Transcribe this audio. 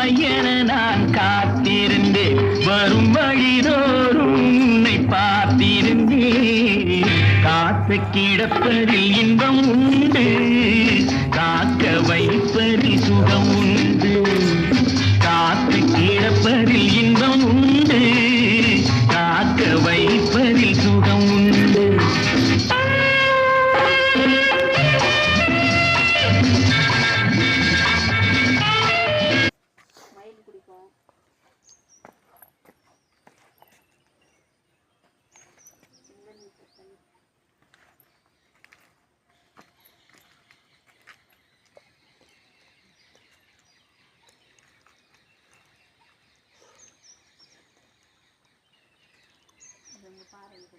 வருவாய் என நான் காத்திருந்தேன். வரும் வழிதோறும் உன்னை பார்த்திருந்தேன். காத்து கிடப்பதில் இன்பம் உண்டு, காக்க வைப்பதில் சுகம் உண்டு. காத்து கிடப்பதில் இன்பம் உண்டு, காக்க வைப்பதில் சுகம் உண்டு. பாருங்க